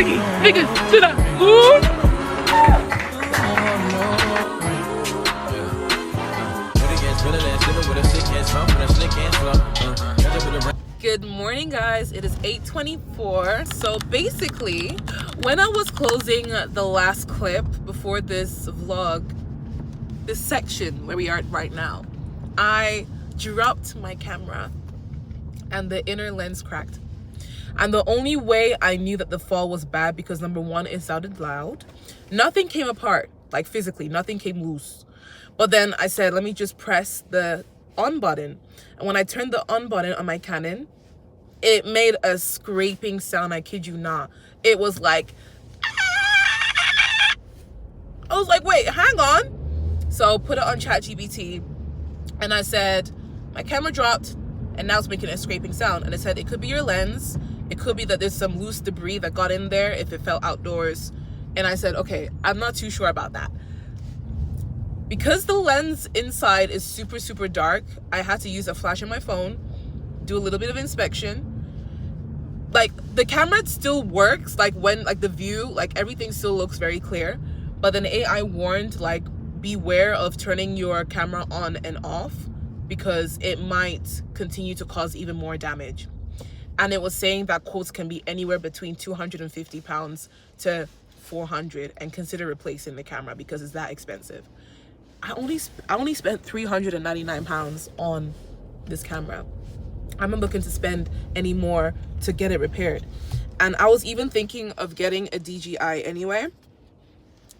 Nigga, to the moon. Good morning, guys. It is 8:24. So basically, when I was closing the last clip before this vlog, this section where we are right now, I dropped my camera and the inner lens cracked. And the only way I knew that the fall was bad, because number one, it sounded loud. Nothing came apart, like physically, nothing came loose. But then I said, let me just press the on button. And when I turned the on button on my Canon, it made a scraping sound. I kid you not. It was like, I was like, wait, hang on. So I put it on ChatGPT and I said, my camera dropped and now it's making a scraping sound. And it said, it could be your lens. It could be that there's some loose debris that got in there if it fell outdoors. And I said, okay, I'm not too sure about that. Because the lens inside is super, super dark, I had to use a flash on my phone, do a little bit of inspection. Like, the camera still works, like when, like the view, like everything still looks very clear. But then AI warned, like, beware of turning your camera on and off because it might continue to cause even more damage. And it was saying that quotes can be anywhere between 250 pounds to 400, and consider replacing the camera because it's that expensive. I only spent 399 pounds on this camera. I'm not looking to spend any more to get it repaired. And I was even thinking of getting a DJI anyway,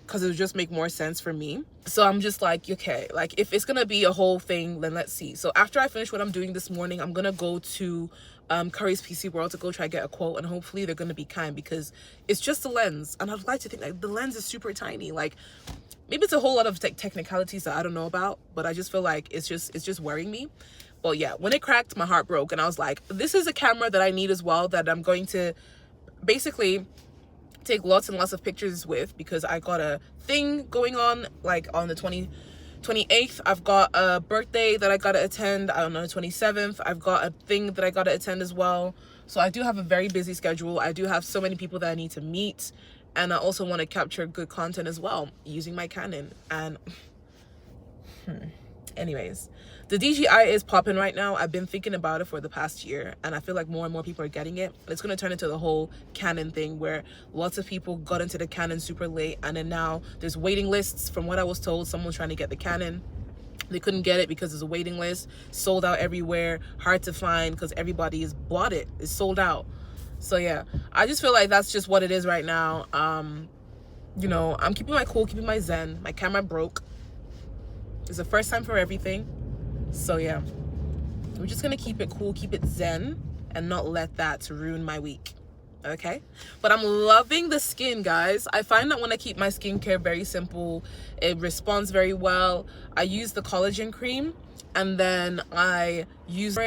because it would just make more sense for me. So I'm just like, okay, like if it's gonna be a whole thing, then let's see. So after I finish what I'm doing this morning, I'm gonna go to Curry's PC World to go try to get a quote, and hopefully they're gonna be kind, because it's just the lens. And I'd like to think like the lens is super tiny. Like maybe it's a whole lot of technicalities that I don't know about, but I just feel like it's just worrying me. But yeah, when it cracked, my heart broke, and I was like, this is a camera that I need as well, that I'm going to basically take lots and lots of pictures with, because I got a thing going on, like on the 28th. I've got a birthday that I gotta attend. On the 27th, I've got a thing that I gotta attend as well. So I do have a very busy schedule. I do have so many people that I need to meet, and I also want to capture good content as well using my Canon. And anyways, the DJI is popping right now. I've been thinking about it for the past year, and I feel like more and more people are getting it. It's going to turn into the whole Canon thing, where lots of people got into the Canon super late, and then now there's waiting lists. From what I was told, someone's trying to get the Canon. They couldn't get it because there's a waiting list, sold out everywhere, hard to find because everybody has bought it. It's sold out. So yeah, I just feel like that's just what it is right now. You know, I'm keeping my cool, keeping my zen. My camera broke. It's the first time for everything. So yeah, we're just gonna keep it cool, keep it zen, and not let that ruin my week. Okay, but I'm loving the skin, guys. I find that when I keep my skincare very simple, it responds very well. I use the collagen cream, and then I use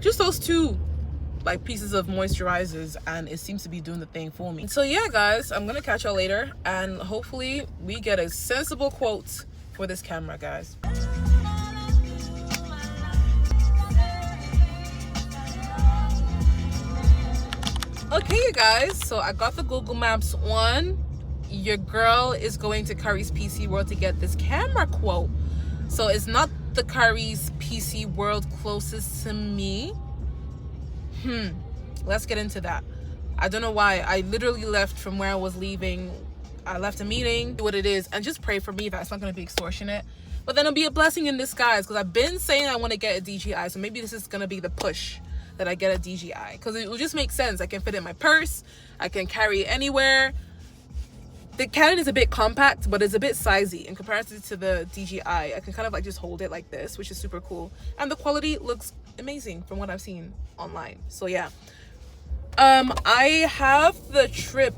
just those two like pieces of moisturizers, and it seems to be doing the thing for me. So yeah, guys, I'm gonna catch y'all later, and hopefully we get a sensible quote for this camera, guys. Okay, you guys, so I got the Google Maps one. Your girl is going to Curry's PC World to get this camera quote. So it's not the Curry's PC World closest to me. Let's get into that. I don't know why. I literally left from where I was leaving. I left a meeting, what it is, and just pray for me that it's not going to be extortionate. But then it'll be a blessing in disguise, because I've been saying I want to get a DJI, so maybe this is going to be the push that I get a DJI, because it will just make sense. I can fit it in my purse. I can carry it anywhere. The Canon is a bit compact, but it's a bit sizey in comparison to the DJI. I can kind of like just hold it like this, which is super cool. And the quality looks amazing from what I've seen online. So yeah. I have the Trip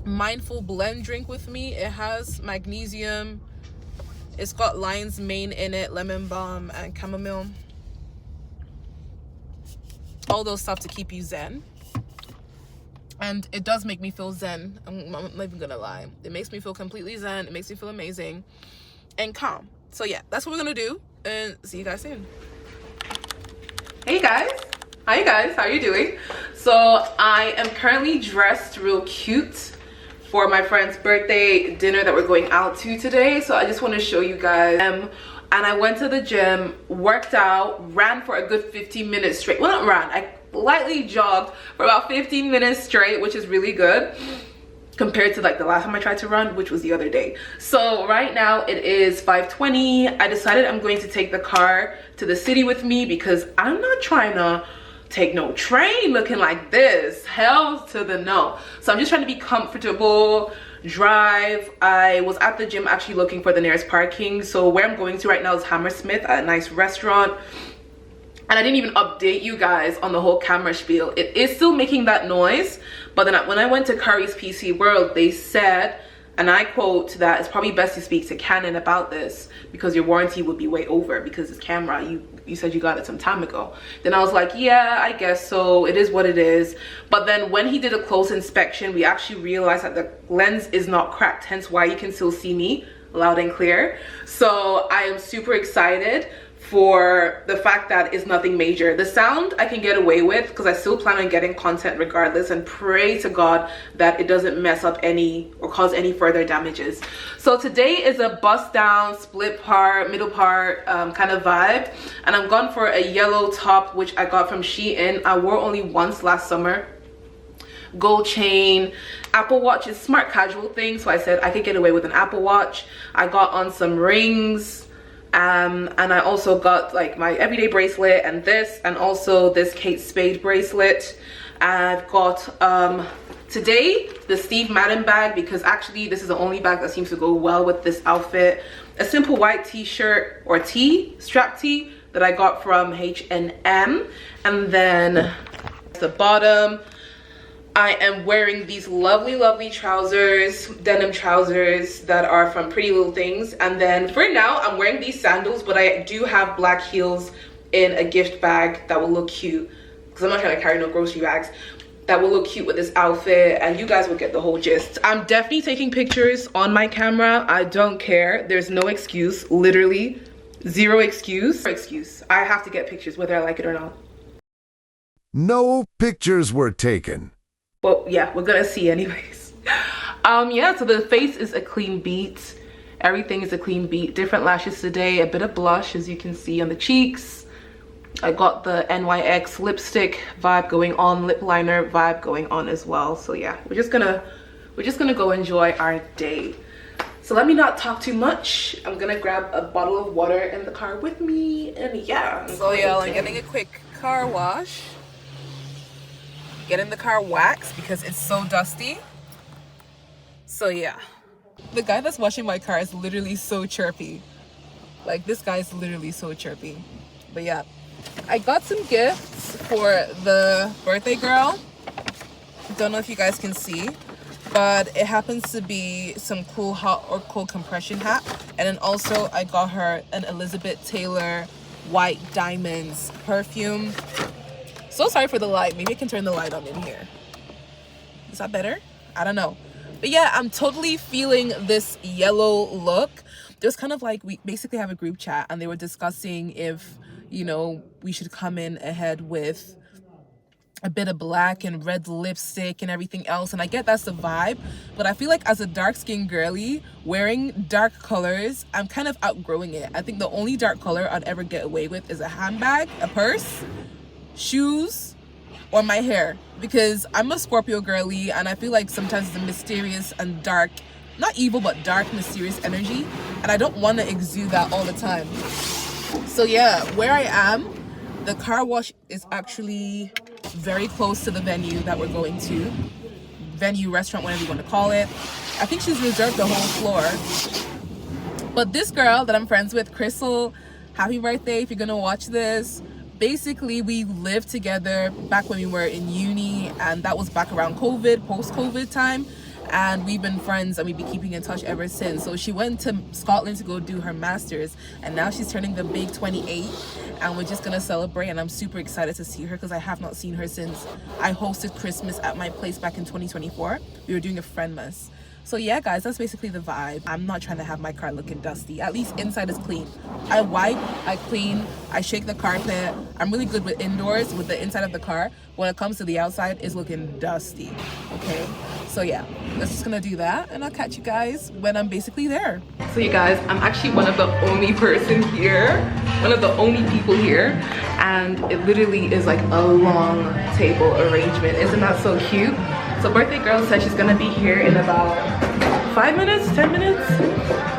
Mindful Blend drink with me. It has magnesium. It's got lion's mane in it, lemon balm, and chamomile. All those stuff to keep you zen. And it does make me feel zen. I'm not even gonna lie. It makes me feel completely zen. It makes me feel amazing and calm. So yeah, that's what we're gonna do, and see you guys soon. Hey guys, hi guys, how are you doing? So I am currently dressed real cute for my friend's birthday dinner that we're going out to today. So I just want to show you guys. And I went to the gym, worked out, ran for a good 15 minutes straight. Well, not ran, I lightly jogged for about 15 minutes straight, which is really good compared to like the last time I tried to run, which was the other day. So right now it is 5:20. I decided I'm going to take the car to the city with me because I'm not trying to take no train looking like this. Hell to the no. So I'm just trying to be comfortable, drive. I was at the gym actually looking for the nearest parking. So where I'm going to right now is Hammersmith, a nice restaurant. And I didn't even update you guys on the whole camera spiel. It is still making that noise. But then when I went to Curry's PC World, they said, and I quote, that it's probably best to speak to Canon about this because your warranty would be way over because this camera, you said you got it some time ago. Then I was like, yeah, I guess so. It is what it is. But then when he did a close inspection, we actually realized that the lens is not cracked, hence why you can still see me loud and clear. So I am super excited for the fact that it's nothing major. The sound I can get away with because I still plan on getting content regardless, and pray to God that it doesn't mess up any or cause any further damages. So today is a bust down, split part, middle part kind of vibe, and I'm gone for a yellow top which I got from Shein. I wore only once last summer. Gold chain. Apple Watch is smart casual thing, so I said I could get away with an Apple Watch. I got on some rings. And I also got like my everyday bracelet and this, and also this Kate Spade bracelet. I've got today the Steve Madden bag because actually this is the only bag that seems to go well with this outfit. A simple white t-shirt or strap tee that I got from H&M, and then the bottom I am wearing these lovely trousers, denim trousers that are from Pretty Little Things. And then for now I'm wearing these sandals, but I do have black heels in a gift bag that will look cute because I'm not trying to carry no grocery bags. That will look cute with this outfit, and you guys will get the whole gist. I'm definitely taking pictures on my camera. I don't care. There's no excuse, literally zero excuse. I have to get pictures whether I like it or not. No pictures were taken. But yeah, we're gonna see anyways. Yeah, so the face is a clean beat. Everything is a clean beat. Different lashes today, a bit of blush as you can see on the cheeks. I got the NYX lipstick vibe going on, lip liner vibe going on as well. So yeah, we're just gonna go enjoy our day. So let me not talk too much. I'm gonna grab a bottle of water in the car with me, and yeah. So y'all, I'm getting a quick car wash. Getting the car waxed because it's so dusty. So yeah, the guy that's washing my car is literally so chirpy. Like, this guy's literally so chirpy. But yeah, I got some gifts for the birthday girl. Don't know if you guys can see, but it happens to be some cool hot or cold compression hat. And then also I got her an Elizabeth Taylor white diamonds perfume. So sorry for the light. Maybe I can turn the light on in here. Is that better? I don't know. But yeah, I'm totally feeling this yellow look. There's kind of like, we basically have a group chat and they were discussing if, you know, we should come in ahead with a bit of black and red lipstick and everything else. And I get that's the vibe, but I feel like as a dark-skinned girly wearing dark colors, I'm kind of outgrowing it. I think the only dark color I'd ever get away with is a handbag, a purse, shoes, or my hair, because I'm a Scorpio girly and I feel like sometimes the mysterious and dark, not evil but dark, mysterious energy, and I don't want to exude that all the time. So yeah, where I am, the car wash is actually very close to the venue that we're going to. Venue, restaurant, whatever you want to call it. I think she's reserved the whole floor. But this girl that I'm friends with, Crystal, happy birthday if you're gonna watch this. Basically, we lived together back when we were in uni, and that was back around COVID, post-COVID time, and we've been friends and we've been keeping in touch ever since. So she went to Scotland to go do her master's, and now she's turning the big 28, and we're just gonna celebrate, and I'm super excited to see her because I have not seen her since I hosted Christmas at my place back in 2024. We were doing a friendmas. So yeah, guys, that's basically the vibe. I'm not trying to have my car looking dusty. At least inside is clean. I wipe, I clean, I shake the carpet. I'm really good with indoors, with the inside of the car. When it comes to the outside, it's looking dusty. Okay, so yeah, that's just gonna do that, and I'll catch you guys when I'm basically there. So you guys, I'm actually one of the only person here, one of the only people here, and it literally is like a long table arrangement. Isn't that so cute? So birthday girl said she's gonna be here in about 5 minutes, 10 minutes.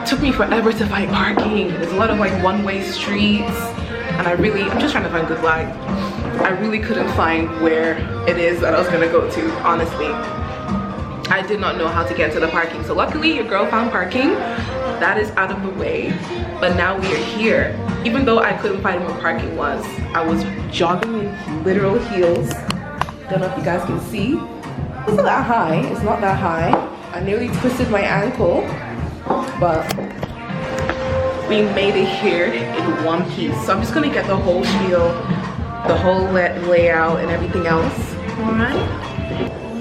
Took me forever to find parking. There's a lot of like one-way streets, and I'm just trying to find good light. I really couldn't find where it is that I was gonna go to, honestly. I did not know how to get to the parking. So luckily your girl found parking. That is out of the way. But now we are here. Even though I couldn't find where parking was, I was jogging in literal heels. Don't know if you guys can see. It's not that high, it's not that high. I nearly twisted my ankle, but we made it here in one piece. So I'm just gonna get the whole spiel, the whole layout and everything else. All right.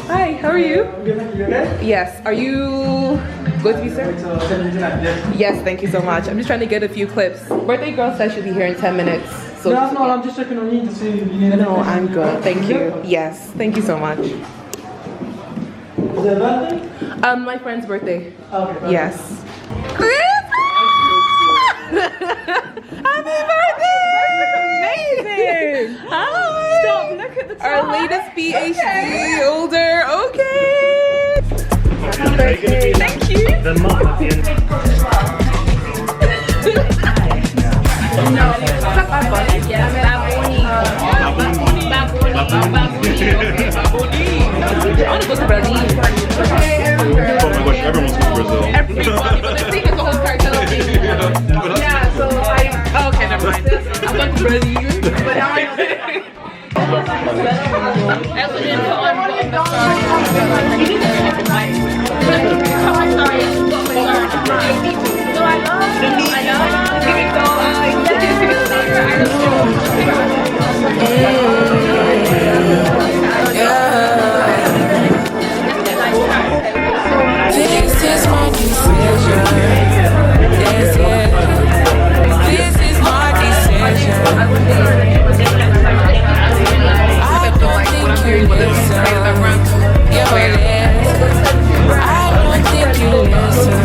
Hi, how are you? Good, thank you. Okay? Yes, are you going to be served? Yes, thank you so much. I'm just trying to get a few clips. Birthday girl said she'll be here in 10 minutes. So No, I'm just checking on you to see if you need anything. No, I'm good, thank you. Yes, thank you so much. Is it a birthday? My friend's birthday. Okay. Perfect. Yes. Happy birthday! Amazing! Hi! Stop, look at the top. Our latest PhD older. Okay. Happy birthday. Thank you. The mom at the end. No, it's not Bad Bunny. I want to go to Brazil. Oh my gosh, everyone's from Brazil. Everybody, but the thing is the whole cartel thing. Yeah, so I... Okay, never mind. I'm going to Brazil. But now I know. This is my decision. Yes, yes. This is my decision. I don't think you listen. Yo, yes. I don't think you listen.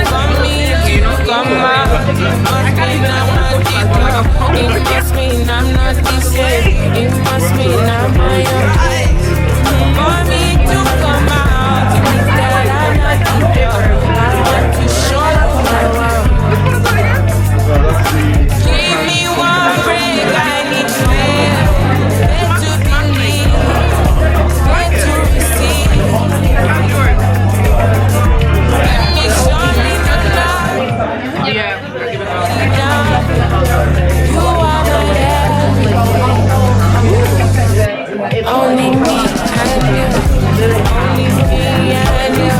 For me, you come out. It must mean I'm not the same. It must mean I'm my own. For me to come out, it means that I'm not the girl. I want to show you my world. Give me one break, I need to live. Meant to believe, meant to receive. Let me show me the love. Yeah. You are my everything. Only me and you. Only me and you.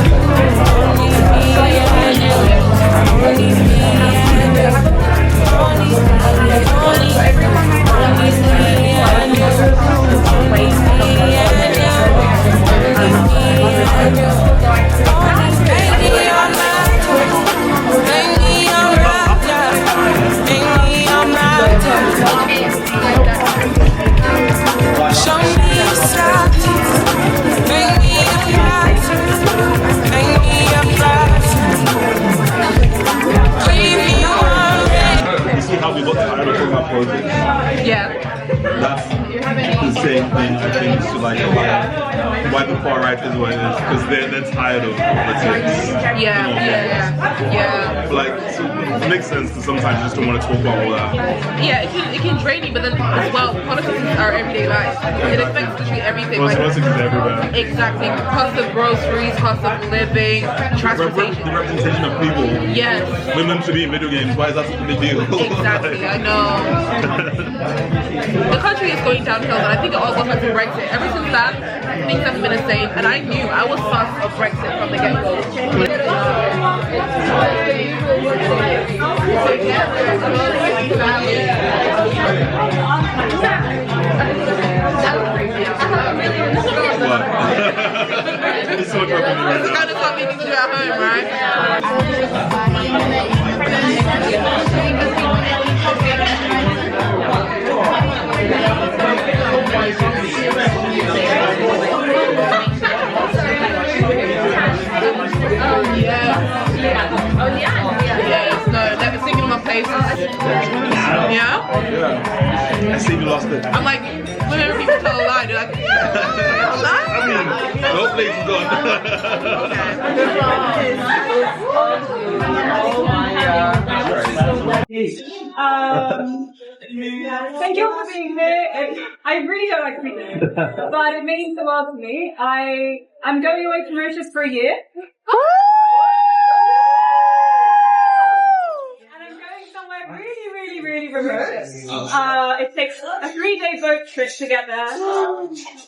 Only me and you. Only me and you. Only me, only me and you. Only me and you. Only me and you. Only make me your matter. Make me your raptor. Make me your matter. Show me your side. Make me your matter. Make me your matter. Give me one day. You see how we got tired of talking about politics? Yeah. That's the same thing I think to like why the far right is what it is, because they're tired of politics. Yeah. Like, so it makes sense to sometimes just don't want to talk about all that. Yeah, it can drain you, but then as well, politics is our everyday life. It affects literally everything. Well, Like, politics is everywhere. exactly. Cost of groceries, cost of living, The transportation. representation of people. Yes. Women to be in video games, why is that such a big deal? Exactly, I know. The country is going downhill, and I think it all goes back to Brexit. Ever since that, things have been the same, and I knew I was sus of Brexit from the get-go. What? It's so perfect right It's now. kind of something you can do at home, right? Yes, no, never singing in my face. Yeah? Yeah. I see you lost it. I'm like, whenever people tell a lie, they're like, yeah, lie. I mean, no place is gone. Thank you for being here. I really don't like to be here, but it means the world to me. I'm going away to Mauritius for a year. And I'm going somewhere really remote. It takes a 3-day boat trip to get there.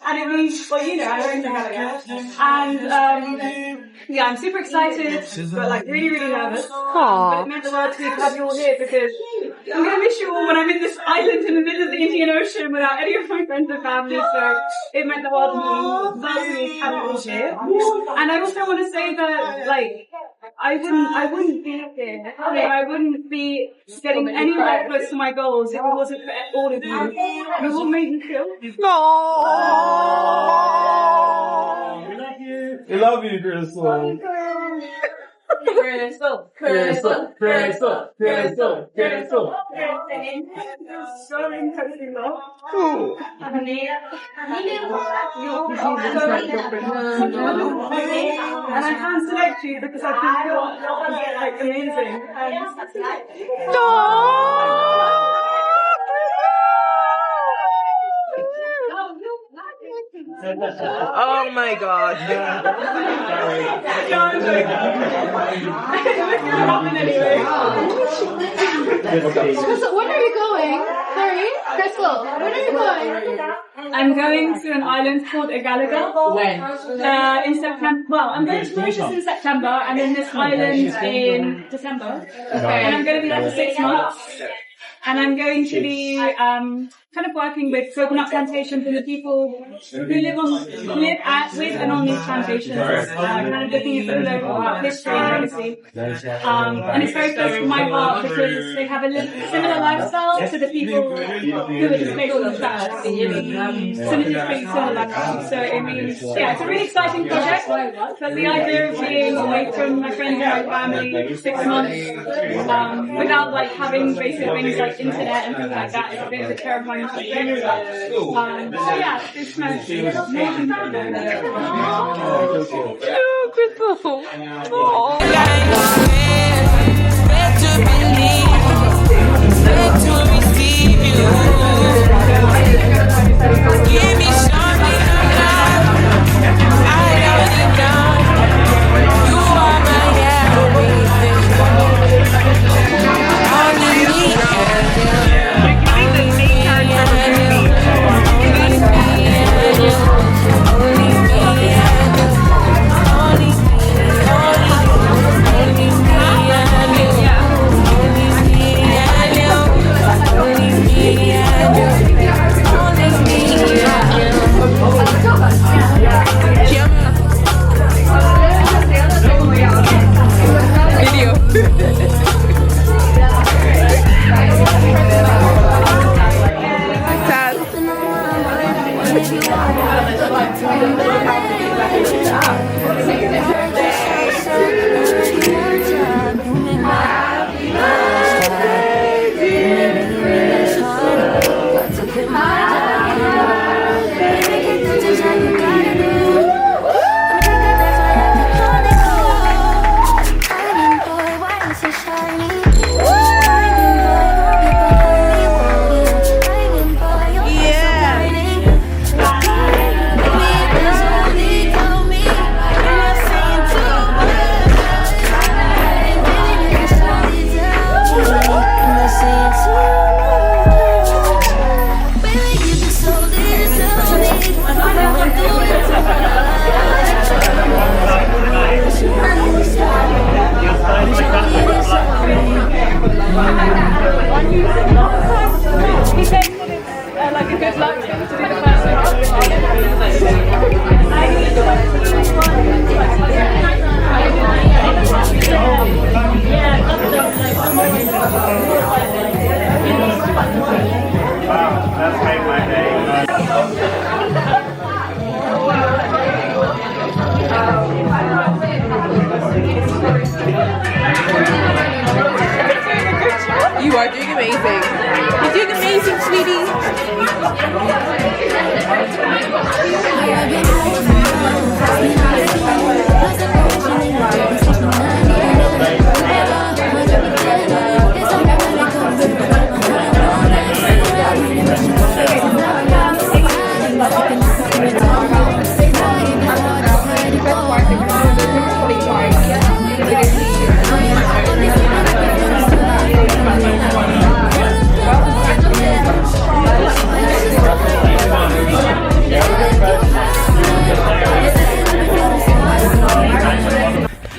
And it means, well, you know, I don't know how to get. And, yeah, I'm super excited, but like really nervous. But it meant the world to me to have you all here because I'm going to miss you all when I'm in this island in the middle of the Indian Ocean without any of my friends and family. So it meant the world to me to have you all here. And I also want to say that, like, I wouldn't be here. I wouldn't be getting anywhere close to my goals if it wasn't for all of you. You all made me feel. We love you, Crystal. Crystal. So incredibly loved. And I can't select you because I think you're like amazing. Oh my god. Crystal, when are you going? Sorry? Crystal, when are you going? I'm going to an island called Igalaga. When? In September. Well, I'm going to Mauritius in September and then this island in December. Okay. And I'm going to be there for 6 months. And I'm going to be kind of working with coconut plantations and the people who live with and on these plantations, kind of looking at the local history and legacy. And it's very close to my heart because they have a similar lifestyle to the people who are displaced on the planet. Similar lifestyle. So it means, yeah, it's a really exciting project. But the idea of being away from my friends and my family for 6 months without like having basic things like internet and things like that is a bit of a terrifying thing. So yeah, it's nice. Yeah. You are doing amazing. You're doing amazing, sweetie.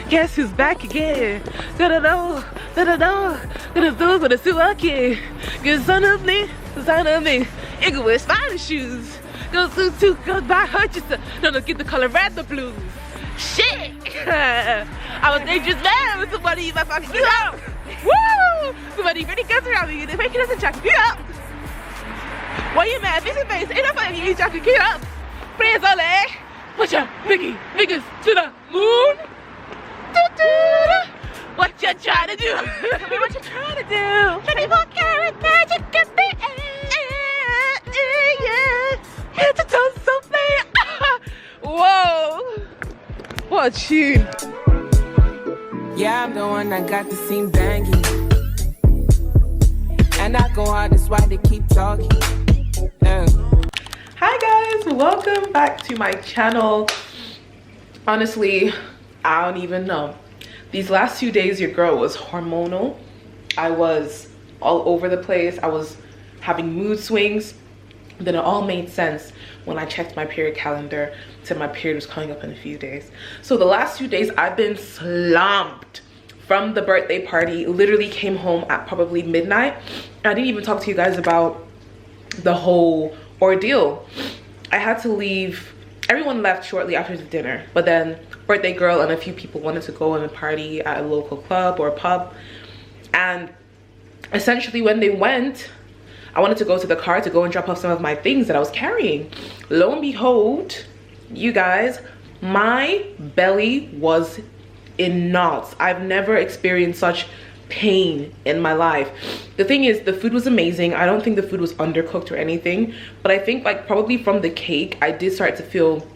Guess who's back again? Da-da-da, da-da-da, da-da-da, with a suaki. Good son of me. It go wear spider shoes. Go go buy Hutchinson. No, get the Colorado blues. Shit! I'm a dangerous man with somebody in my pocket. Get up! Woo! Somebody really gets around me. They're making us a jacket. Get up! Why you mad? Face to face. Ain't nobody you jacket. Get up! Praise all eh? Put your biggie fingers to the moon. What you trying to do? Tell me what you trying to do. 24 karat magic at the end. It's a toast so fair. Whoa. What a tune. Yeah, I'm the one that got the scene banging. And I go hard, that's why they keep talking. Hi guys, welcome back to my channel. Honestly, I don't even know. These last 2 days, your girl was hormonal. I was all over the place. I was having mood swings. Then it all made sense when I checked my period calendar. Said my period was coming up in a few days. So the last 2 days, I've been slumped from the birthday party. Literally came home at probably midnight. I didn't even talk to you guys about the whole ordeal. I had to leave. Everyone left shortly after the dinner, but then birthday girl and a few people wanted to go and party at a local club or a pub. And essentially when they went, I wanted to go to the car to go and drop off some of my things that I was carrying. Lo and behold, you guys, my belly was in knots. I've never experienced such pain in my life. The thing is, the food was amazing. I don't think the food was undercooked or anything, but I think like probably from the cake, I did start to feel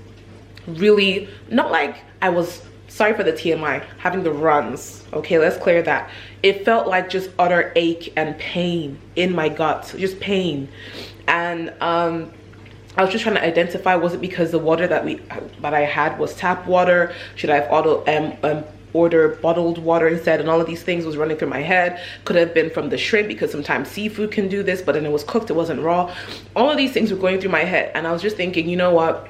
really, not like I was, sorry for the TMI, having the runs. Okay, let's clear that. It felt like just utter ache and pain in my gut, just pain. And I was just trying to identify, was it because the water that I had was tap water? Should I have order bottled water instead? And all of these things was running through my head. Could have been from the shrimp, because sometimes seafood can do this, but then it was cooked, it wasn't raw. All of these things were going through my head, and I was just thinking, you know what,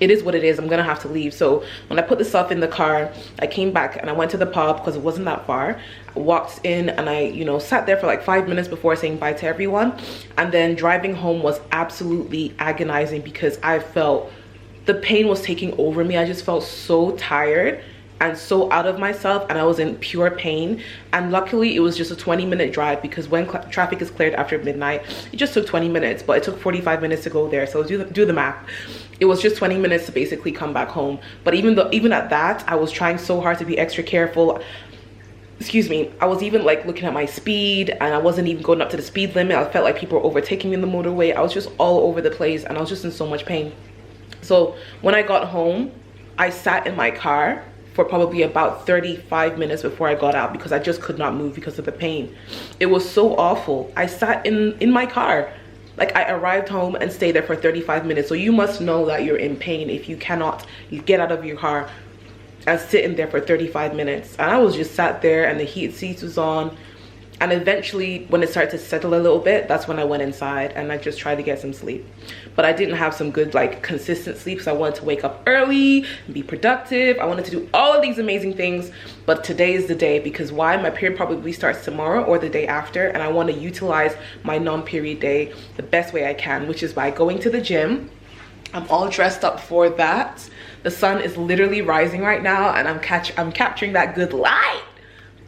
it is what it is. I'm gonna have to leave. So when I put the stuff in the car, I came back and I went to the pub because it wasn't that far. I walked in and I, you know, sat there for like 5 minutes before saying bye to everyone. And then driving home was absolutely agonizing because I felt the pain was taking over me. I just felt so tired and so out of myself, and I was in pure pain. And luckily it was just a 20-minute drive, because when traffic is cleared after midnight, it just took 20 minutes, but it took 45 minutes to go there. So do the math. It was just 20 minutes to basically come back home. But even at that, I was trying so hard to be extra careful. Excuse me, I was even like looking at my speed, and I wasn't even going up to the speed limit. I felt like people were overtaking me in the motorway. I was just all over the place, and I was just in so much pain. So when I got home, I sat in my car for probably about 35 minutes before I got out, because I just could not move because of the pain. It was so awful. I sat in my car. Like, I arrived home and stayed there for 35 minutes. So you must know that you're in pain if you cannot get out of your car and sit in there for 35 minutes. And I was just sat there, and the heat seats was on. And eventually, when it started to settle a little bit, that's when I went inside and I just tried to get some sleep. But I didn't have some good, like, consistent sleep, so I wanted to wake up early and be productive. I wanted to do all of these amazing things, but today is the day. Because why? My period probably starts tomorrow or the day after, and I want to utilize my non-period day the best way I can, which is by going to the gym. I'm all dressed up for that. The sun is literally rising right now, and I'm capturing that good light.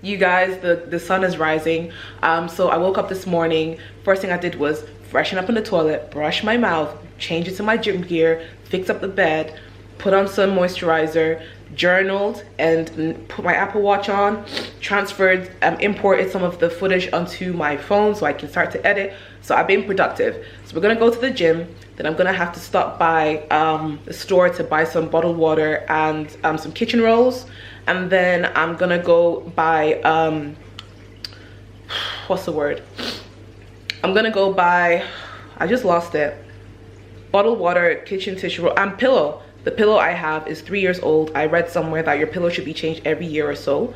You guys, the sun is rising. So I woke up this morning. First thing I did was freshen up in the toilet, brush my mouth, change into my gym gear, fix up the bed, put on some moisturizer, journaled, and put my Apple Watch on, transferred, imported some of the footage onto my phone so I can start to edit. So I've been productive. So we're gonna go to the gym, then I'm gonna have to stop by the store to buy some bottled water and some kitchen rolls, and then I'm gonna go buy what's the word? I'm gonna go buy, I just lost it, bottled water, kitchen tissue roll, and pillow. The pillow I have is 3 years old. I read somewhere that your pillow should be changed every year or so.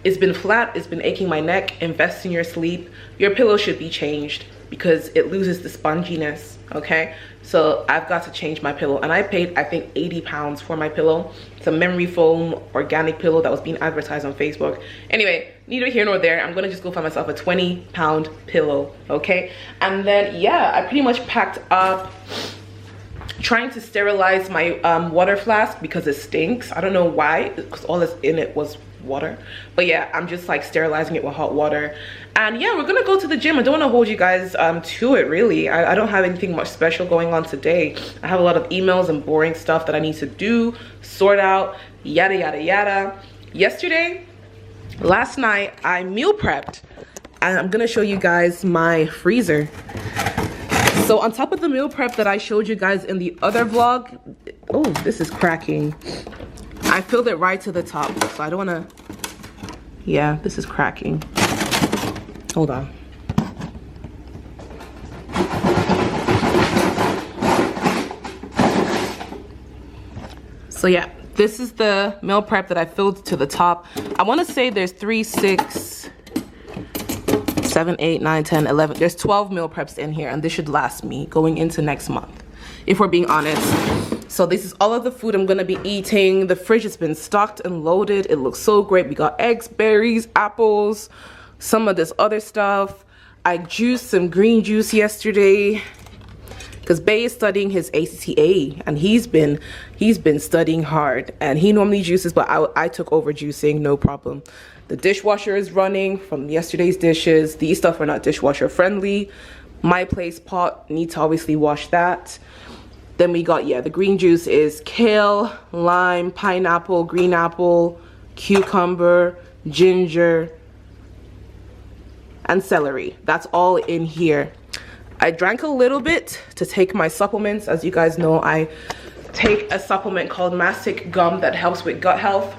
It's been flat, it's been aching my neck. Invest in your sleep. Your pillow should be changed because it loses the sponginess, okay? So I've got to change my pillow, and I paid, I think, 80 pounds for my pillow. It's a memory foam organic pillow that was being advertised on Facebook. Anyway, neither here nor there. I'm gonna just go find myself a 20-pound pillow, okay? And then, yeah, I pretty much packed up, trying to sterilize my water flask because it stinks. I don't know why, because all that's in it was water. But yeah, I'm just like sterilizing it with hot water. And yeah, we're gonna go to the gym. I don't want to hold you guys to it really. I don't have anything much special going on today. I have a lot of emails and boring stuff that I need to do, sort out, yada yada yada. Last night I meal prepped, and I'm gonna show you guys my freezer. So on top of the meal prep that I showed you guys in the other vlog, oh, this is cracking. I filled it right to the top, so I don't wanna, yeah, this is cracking. Hold on. So yeah, this is the meal prep that I filled to the top. I wanna say there's 3, 6, 7, 8, 9, 10, 11. There's 12 meal preps in here, and this should last me going into next month, if we're being honest. So this is all of the food I'm gonna be eating. The fridge has been stocked and loaded. It looks so great. We got eggs, berries, apples, some of this other stuff. I juiced some green juice yesterday because Bay is studying his ACTA, and he's been studying hard, and he normally juices, but I took over juicing, no problem. The dishwasher is running from yesterday's dishes. These stuff are not dishwasher friendly. My place pot, need to obviously wash that. Then we got, yeah, the green juice is kale, lime, pineapple, green apple, cucumber, ginger, and celery. That's all in here. I drank a little bit to take my supplements. As you guys know, I take a supplement called Mastic Gum that helps with gut health,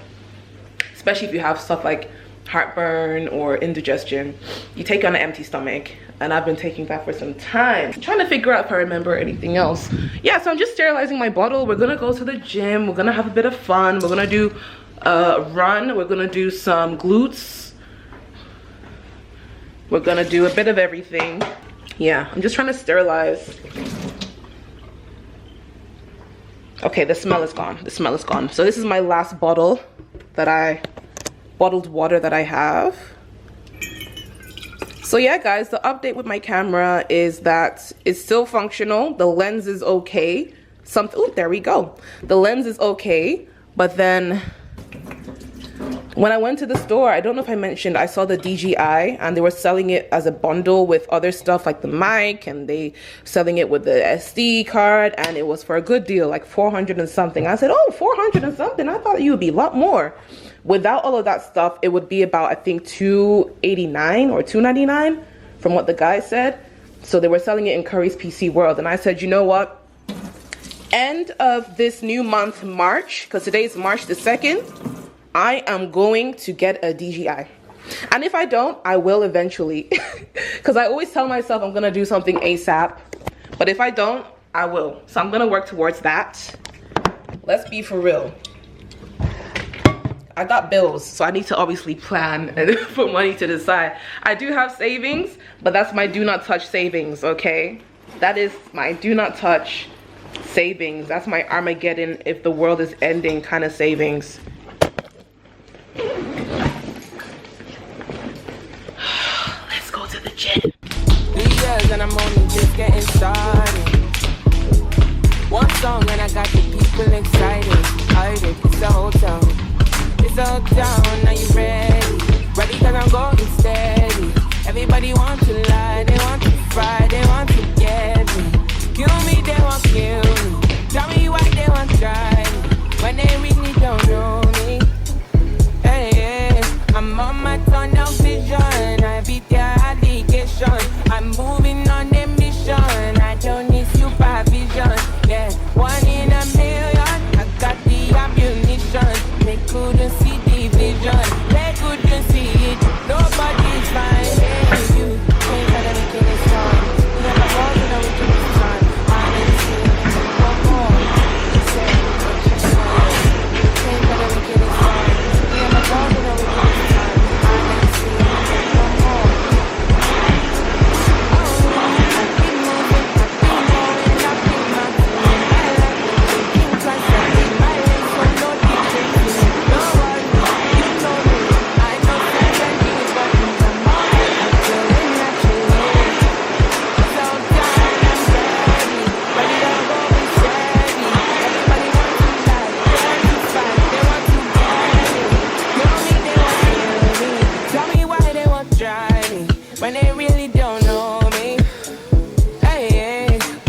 especially if you have stuff like heartburn or indigestion. You take it on an empty stomach, and I've been taking that for some time. I'm trying to figure out if I remember anything else. Yeah, so I'm just sterilizing my bottle. We're gonna go to the gym. We're gonna have a bit of fun. We're gonna do a run. We're gonna do some glutes. We're gonna do a bit of everything. Yeah, I'm just trying to sterilize. Okay, the smell is gone. The smell is gone. So this is my last bottle that bottled water that I have. So yeah, guys, the update with my camera is that it's still functional. The lens is okay. Oh, there we go. The lens is okay, but then when I went to the store, I don't know if I mentioned, I saw the DJI, and they were selling it as a bundle with other stuff like the mic, and they selling it with the SD card, and it was for a good deal, like 400 and something. I said, oh, 400 and something? I thought you would be a lot more. Without all of that stuff, it would be about, I think, $289 or $299 from what the guy said. So they were selling it in Curry's PC World, and I said, you know what? End of this new month, March, because today is March the 2nd, I am going to get a DJI. And if I don't, I will eventually. Because I always tell myself I'm going to do something ASAP. But if I don't, I will. So I'm going to work towards that. Let's be for real. I got bills, so I need to obviously plan and put money to the side. I do have savings, but that's my do not touch savings, okay? That is my do not touch savings. That's my Armageddon if the world is ending kind of savings. Let's go to the gym. 3 years and I'm only just getting started. One song and I got the people excited. It's the whole town. It's the whole town. Are you ready? Ready cause I'm going steady. Everybody wants to lie, they want to fry, they want to get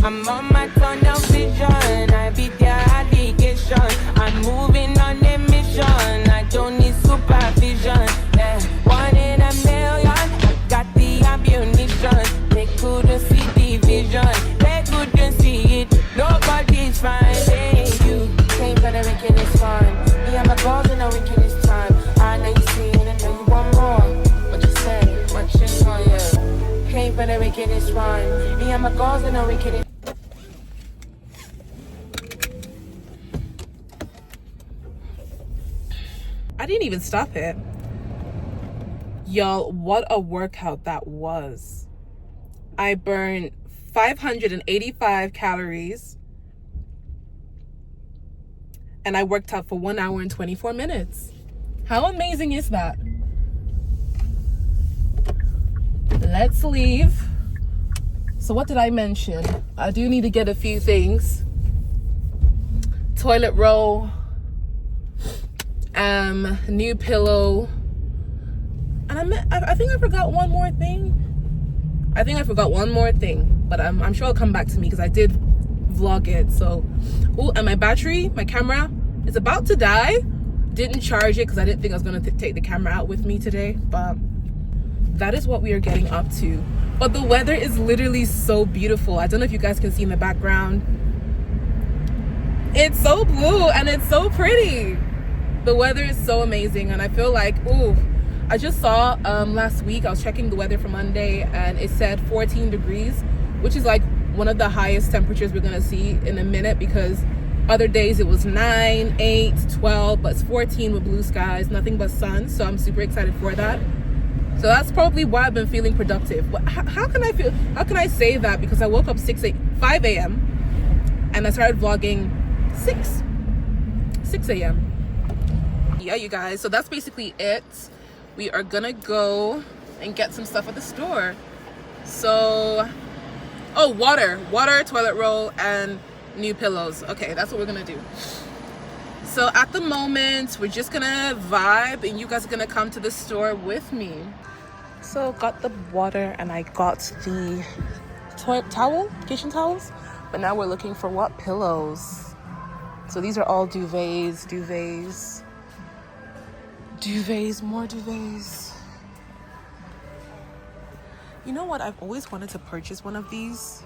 I'm on my tunnel vision. I be their allegation. I'm moving on a mission. I don't need supervision. Yeah. 1 in a million. I got the ammunition. They couldn't see the vision. They couldn't see it. Nobody's finding you. Came for the wickedest one. Me and my goals in the wickedest time. I know you see it and know you want more. What you say? What you know, yeah. Came for the wickedest one. Me and my goals in the wickedest. I didn't even stop it. Y'all, what a workout that was. I burned 585 calories and I worked out for 1 hour and 24 minutes. How amazing is that? Let's leave. So what did I mention? I do need to get a few things. Toilet roll, new pillow, and I think I forgot one more thing. But I'm sure it'll come back to me because I did vlog it. So, oh, and my battery, my camera is about to die. Didn't charge it because I didn't think I was going to take the camera out with me today, but that is what we are getting up to. But the weather is literally so beautiful. I don't know if you guys can see in the background. It's so blue and it's so pretty. The weather is so amazing, and I feel like, ooh, I just saw last week, I was checking the weather for Monday, and it said 14 degrees, which is like one of the highest temperatures we're gonna see in a minute, because other days it was 9, 8, 12, but it's 14 with blue skies, nothing but sun. So I'm super excited for that. So that's probably why I've been feeling productive. How can I say that? Because I woke up 5 a.m. and I started vlogging 6 a.m. Yeah, you guys, so that's basically it. We are gonna go and get some stuff at the store. So, oh, water, toilet roll, and new pillows. Okay, that's what we're gonna do. So at the moment, we're just gonna vibe, and you guys are gonna come to the store with me. So got the water, and I got the kitchen towels, but now we're looking for what? Pillows. So these are all duvets, more duvets. You know what? I've always wanted to purchase one of these.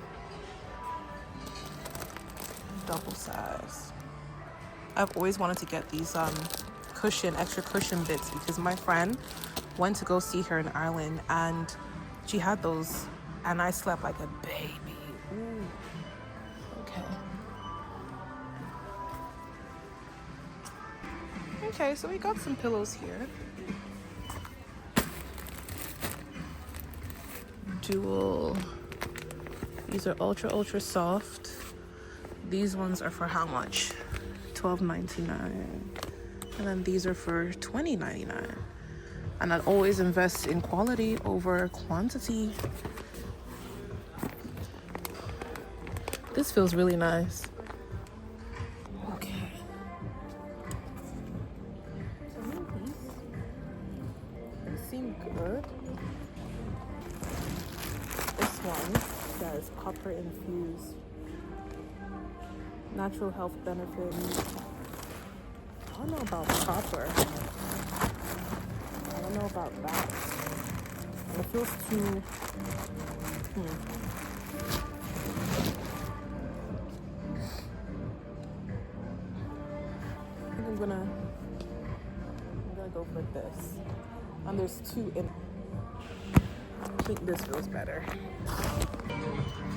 Double size. I've always wanted to get these extra cushion bits, because my friend went to go see her in Ireland and she had those, and I slept like a baby. Ooh. Okay, so we got some pillows here. Dual. These are ultra soft. These ones are for how much? $12.99. And then these are for $20.99. And I'd always invest in quality over quantity. This feels really nice. Good. This one says copper infused, natural health benefits. I don't know about copper. I don't know about that. It feels too. I think I'm gonna go for this. And there's 2 in. I think this feels better.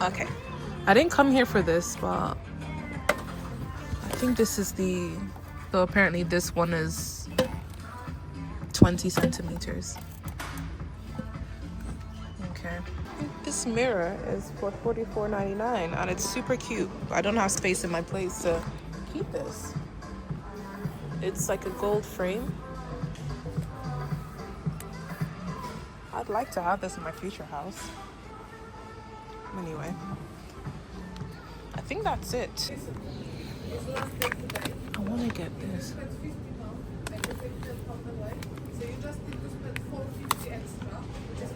Okay, I didn't come here for this, but I think this is so apparently this one is 20 centimeters. Okay, this mirror is for $44.99 and it's super cute. I don't have space in my place to keep this. It's like a gold frame. I'd like to have this in my future house. Anyway, I think that's it. I want to get this.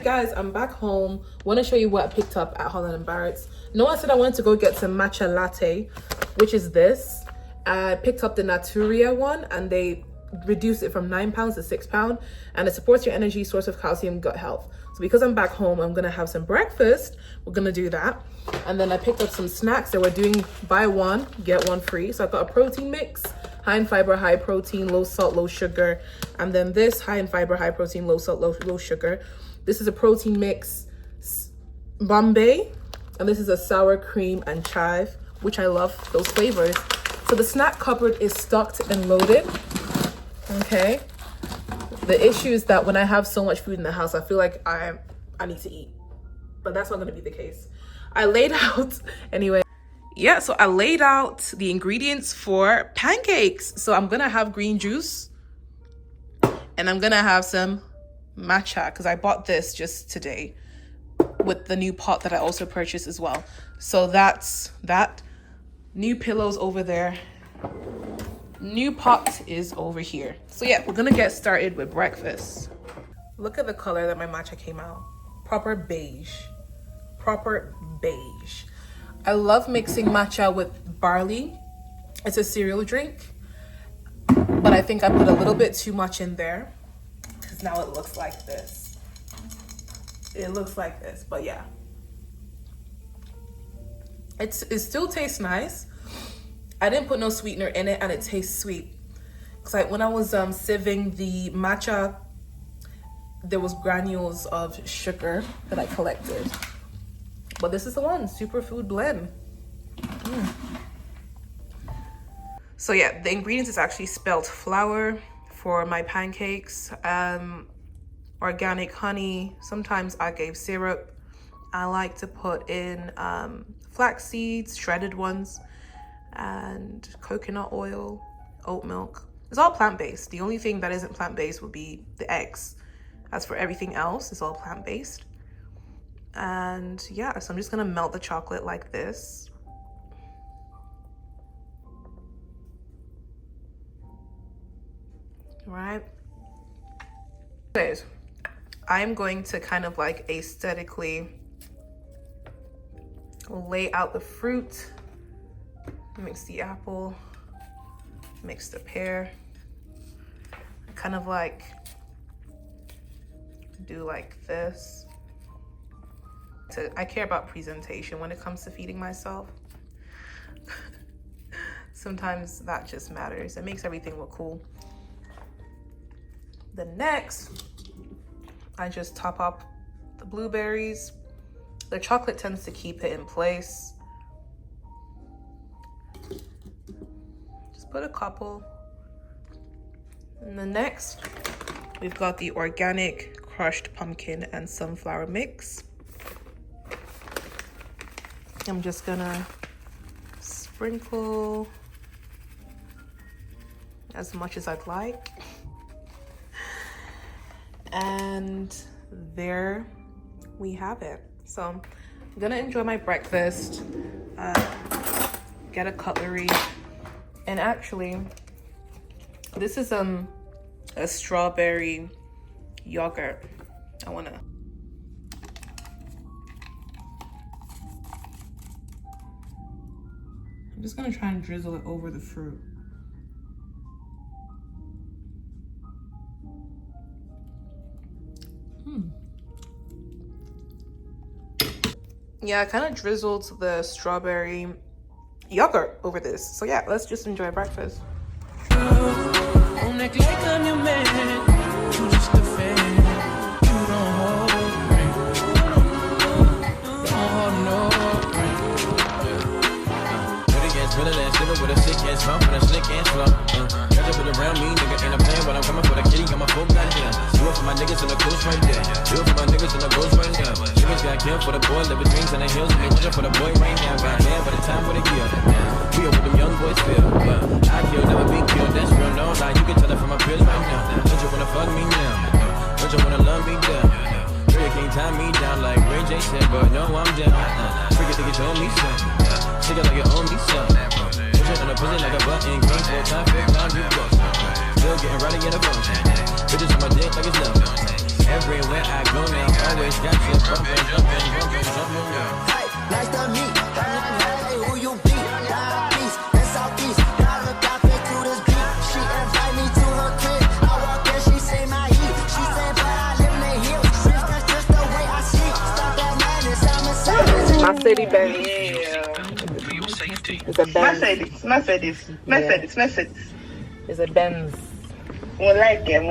Guys, I'm back home. Want to show you what I picked up at Holland & Barrett's. No, I said I wanted to go get some matcha latte, which is this. I picked up the Naturia one, and they reduced it from £9 to £6, and it supports your energy, source of calcium, gut health. So because I'm back home, I'm gonna have some breakfast. We're gonna do that. And then I picked up some snacks. They were doing buy one, get one free. So I got a protein mix, high in fiber, high protein, low salt, low sugar. And then this high in fiber, high protein, low salt, low sugar. This is a protein mix, Bombay. And this is a sour cream and chive, which I love those flavors. So the snack cupboard is stocked and loaded. Okay. The issue is that when I have so much food in the house, I feel like I need to eat. But that's not going to be the case. I laid out, anyway. Yeah, so I laid out the ingredients for pancakes. So I'm going to have green juice. And I'm going to have some matcha, because I bought this just today with the new pot that I also purchased as well. So that's that. New pillows over there. New pot is over here. So yeah, we're gonna get started with breakfast. Look at the color that my matcha came out. Proper beige. Proper beige. I love mixing matcha with barley. It's a cereal drink, but I think I put a little bit too much in there, because now it looks like this. It looks like this, but yeah. It still tastes nice. I didn't put no sweetener in it, and it tastes sweet. Cause like when I was sieving the matcha, there was granules of sugar that I collected. But this is the one, superfood blend. So yeah, the ingredients is actually spelled flour for my pancakes, organic honey. Sometimes I gave syrup. I like to put in flax seeds, shredded ones, and coconut oil, oat milk. It's all plant-based. The only thing that isn't plant-based would be the eggs. As for everything else, it's all plant-based. And yeah, so I'm just gonna melt the chocolate like this. Right. Anyways, I'm going to kind of like aesthetically lay out the fruit. Mix the apple, mix the pear, kind of like do like this. I care about presentation when it comes to feeding myself. Sometimes that just matters. It makes everything look cool. The next, I just top up the blueberries. The chocolate tends to keep it in place. Put a couple. And the next, we've got the organic crushed pumpkin and sunflower mix. I'm just gonna sprinkle as much as I'd like. And there we have it. So I'm gonna enjoy my breakfast, get a cutlery. And actually, this is a strawberry yogurt. I'm just gonna try and drizzle it over the fruit. Yeah, I kind of drizzled the strawberry yogurt over this. So yeah, let's just enjoy breakfast. With a sick ass bump and a slick ass flow. Catch up with around me, nigga, ain't a plan, but I'm coming for the kitty, got my phone got here. Do it for my niggas in the coast right there. Do it for my niggas in the ghost right there. Niggas got killed for the boy, living dreams in the hills, and they watching for the boy right now. Goddamn, by the time for the year. We are what them young boys feel. I kill, never be killed, that's real, no lie. You can tell it from my peers right now. Don't you wanna fuck me now? Don't you wanna love me down? Girl, you can't tie me down like Ray J said, but no, I'm down. Forget to get you on me, son. Stick it like you own me, son. On a pussy like a button, green for time, 5 pound, you go. Still getting ready in the phone. Bitches on my dick like it's nothing. Everywhere I go now, always got you bumping. Nice to meet. Hey, who you be? East and Southeast. Now look out to this beat. She invite me to her crib. I walk in, she say my heat. She say, but I live in the hills. Bitch, that's just the way I sleep. Stop that madness, I'm a savage. Mercedes Benz. It's a Benz. Mercedes. It's a Benz. More like it.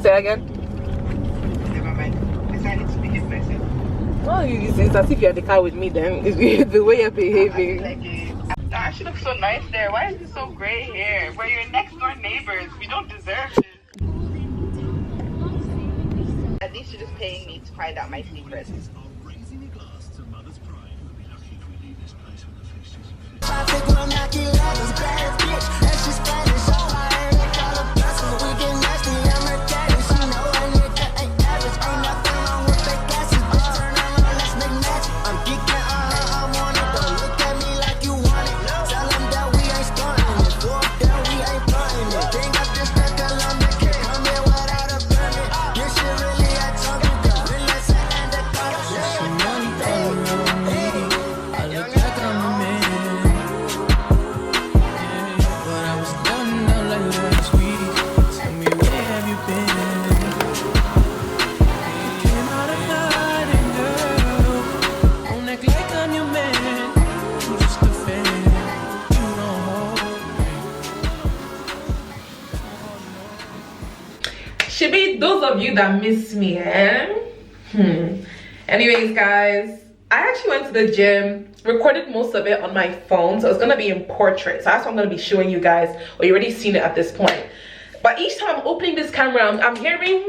Say that again. Oh, it's as if you're the car with me then. The way you're behaving. Gosh, she looks so nice there. Why is it so gray hair? We're your next door neighbors. We don't deserve it. At least you're just paying me to find out my secrets. Should be those of you that miss me, Anyways, guys, I actually went to the gym, recorded most of it on my phone, so it's gonna be in portrait. So that's what I'm gonna be showing you guys, or you already seen it at this point. But each time I'm opening this camera, I'm hearing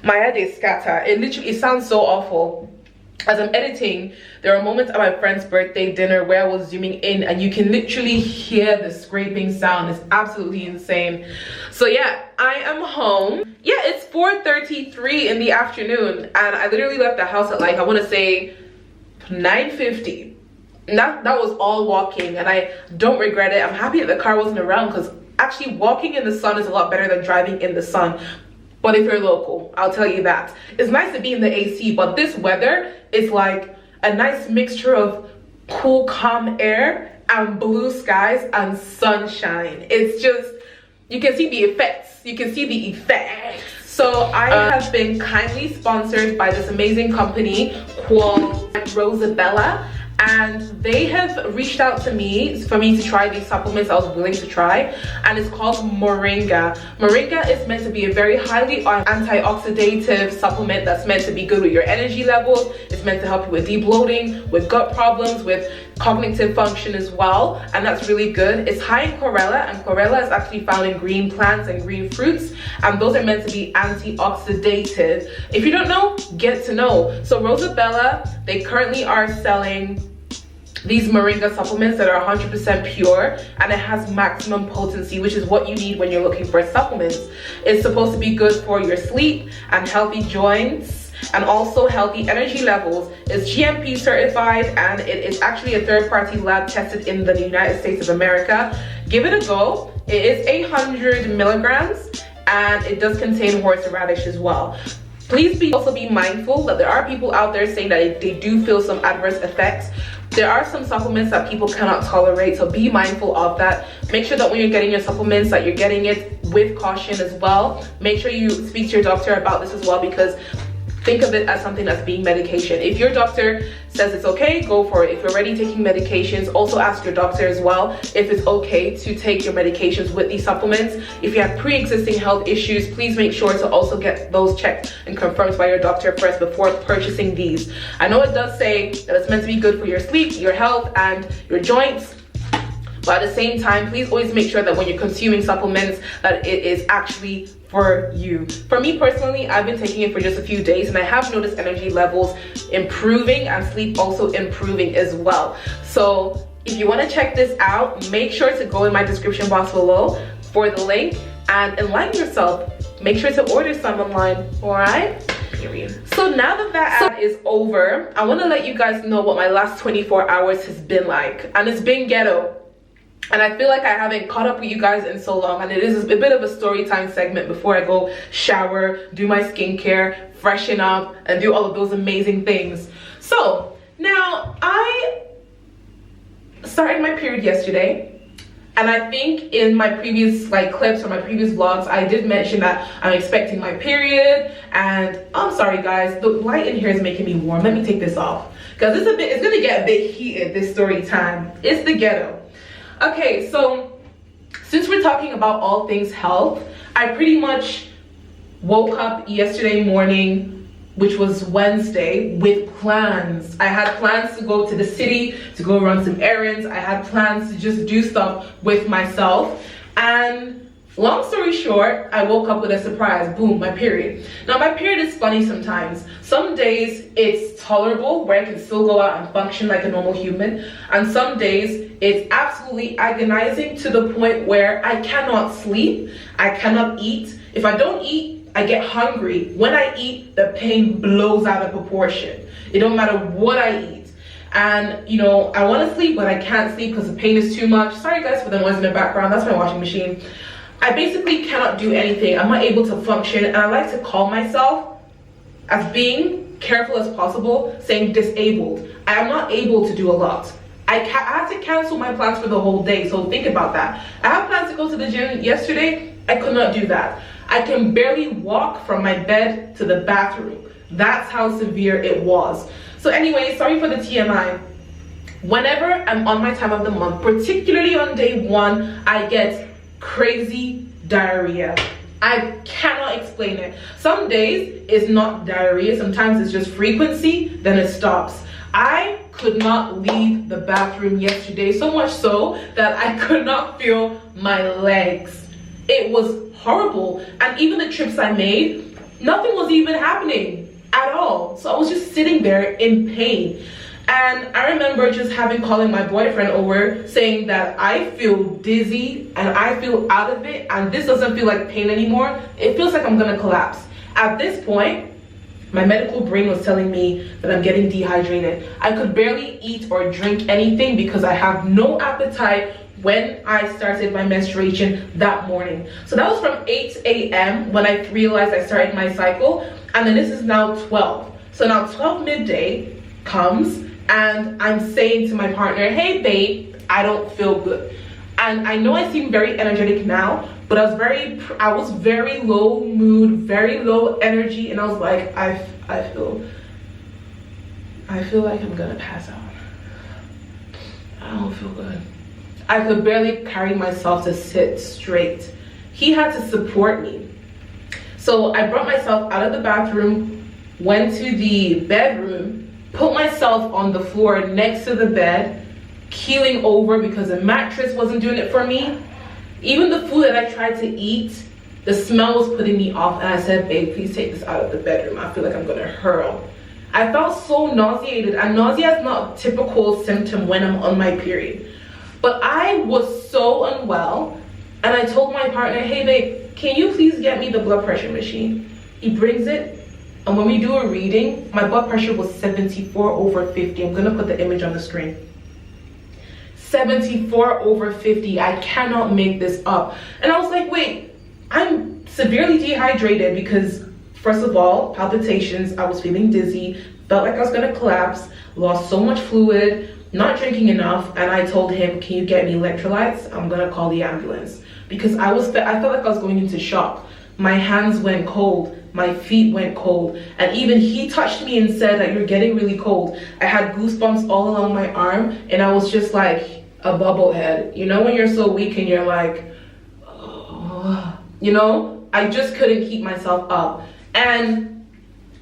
my head is scattered. It sounds so awful. As I'm editing, there are moments at my friend's birthday dinner where I was zooming in and you can literally hear the scraping sound. It's absolutely insane. So yeah, I am home. Yeah, it's 4:33 in the afternoon and I literally left the house at like, I want to say 9:50. That was all walking and I don't regret it. I'm happy that the car wasn't around because actually walking in the sun is a lot better than driving in the sun. But if you're local, I'll tell you that. It's nice to be in the AC, but this weather is like a nice mixture of cool, calm air and blue skies and sunshine. It's just, you can see the effects. So I have been kindly sponsored by this amazing company called Rosabella. And they have reached out to me for me to try these supplements I was willing to try, and it's called Moringa. Moringa is meant to be a very highly antioxidative supplement that's meant to be good with your energy levels. It's meant to help you with debloating, with gut problems, with cognitive function as well, and that's really good. It's high in chlorella, and chlorella is actually found in green plants and green fruits, and those are meant to be antioxidative. If you don't know, get to know. So Rosabella, they currently are selling these Moringa supplements that are 100% pure, and it has maximum potency, which is what you need when you're looking for supplements. It's supposed to be good for your sleep and healthy joints and also healthy energy levels. It's GMP certified and it is actually a third-party lab tested in the United States of America. Give it a go. It is 800 milligrams and it does contain horseradish as well. Please also be mindful that there are people out there saying that they do feel some adverse effects. There are some supplements that people cannot tolerate, so be mindful of that. Make sure that when you're getting your supplements that you're getting it with caution as well. Make sure you speak to your doctor about this as well, because think of it as something that's being medication. If your doctor says it's okay, go for it. If you're already taking medications, also ask your doctor as well if it's okay to take your medications with these supplements. If you have pre-existing health issues, please make sure to also get those checked and confirmed by your doctor first before purchasing these. I know it does say that it's meant to be good for your sleep, your health, and your joints, but at the same time, please always make sure that when you're consuming supplements that it is actually for you. For me personally, I've been taking it for just a few days and I have noticed energy levels improving and sleep also improving as well. So if you want to check this out, make sure to go in my description box below for the link and enlighten yourself. Make sure to order some online, all right? Period. So now that ad is over, I want to let you guys know what my last 24 hours has been like. And it's been ghetto. And I feel like I haven't caught up with you guys in so long. And it is a bit of a story time segment before I go shower, do my skincare, freshen up, and do all of those amazing things. So now I started my period yesterday. And I think in my previous clips or my previous vlogs, I did mention that I'm expecting my period. And I'm sorry guys, the light in here is making me warm. Let me take this off because it's gonna get a bit heated, this story time. It's the ghetto. Okay, so since we're talking about all things health, I pretty much woke up yesterday morning, which was Wednesday, with plans. I had plans to go to the city, to go run some errands. I had plans to just do stuff with myself. And long story short, I woke up with a surprise. Boom, my period. Now, my period is funny sometimes. Some days it's tolerable, where I can still go out and function like a normal human. And some days it's absolutely agonizing to the point where I cannot sleep, I cannot eat. If I don't eat, I get hungry. When I eat, the pain blows out of proportion. It don't matter what I eat. And you know, I want to sleep, but I can't sleep because the pain is too much. Sorry guys for the noise in the background, that's my washing machine. I basically cannot do anything. I'm not able to function, and I like to call myself as being careful as possible, saying disabled. I am not able to do a lot. I had to cancel my plans for the whole day, so think about that. I had plans to go to the gym yesterday. I could not do that. I can barely walk from my bed to the bathroom. That's how severe it was. So anyway, sorry for the TMI. Whenever I'm on my time of the month, particularly on day 1, I get crazy diarrhea. I cannot explain it. Some days it's not diarrhea, sometimes it's just frequency, then it stops. I could not leave the bathroom yesterday, so much so that I could not feel my legs. It was horrible. And even the trips I made, nothing was even happening at all. So I was just sitting there in pain. And I remember just calling my boyfriend over, saying that I feel dizzy and I feel out of it, and this doesn't feel like pain anymore. It feels like I'm gonna collapse. At this point, my medical brain was telling me that I'm getting dehydrated. I could barely eat or drink anything because I have no appetite when I started my menstruation that morning. So that was from 8 a.m. when I realized I started my cycle, and then this is now 12. So now 12 midday comes, and I'm saying to my partner, hey babe, I don't feel good. And I know I seem very energetic now, but I was very low mood, very low energy, and I was like, I feel like I'm gonna pass out. I don't feel good. I could barely carry myself to sit straight. He had to support me. So I brought myself out of the bathroom, went to the bedroom, put myself on the floor next to the bed, keeling over because the mattress wasn't doing it for me. Even the food that I tried to eat, the smell was putting me off, and I said, babe, please take this out of the bedroom. I feel like I'm gonna hurl. I felt so nauseated, and nausea is not a typical symptom when I'm on my period. But I was so unwell, and I told my partner, hey babe, can you please get me the blood pressure machine? He brings it, and when we do a reading, my blood pressure was 74/50. I'm gonna put the image on the screen. 74/50. I cannot make this up. And I was like, wait, I'm severely dehydrated because, first of all, palpitations, I was feeling dizzy, felt like I was gonna collapse, lost so much fluid, not drinking enough. And I told him, can you get me electrolytes? I'm gonna call the ambulance. Because I felt like I was going into shock. My hands went cold, my feet went cold, and even he touched me and said that you're getting really cold. I had goosebumps all along my arm, and I was just like a bubblehead. You know when you're so weak and you're like, oh, you know? I just couldn't keep myself up. And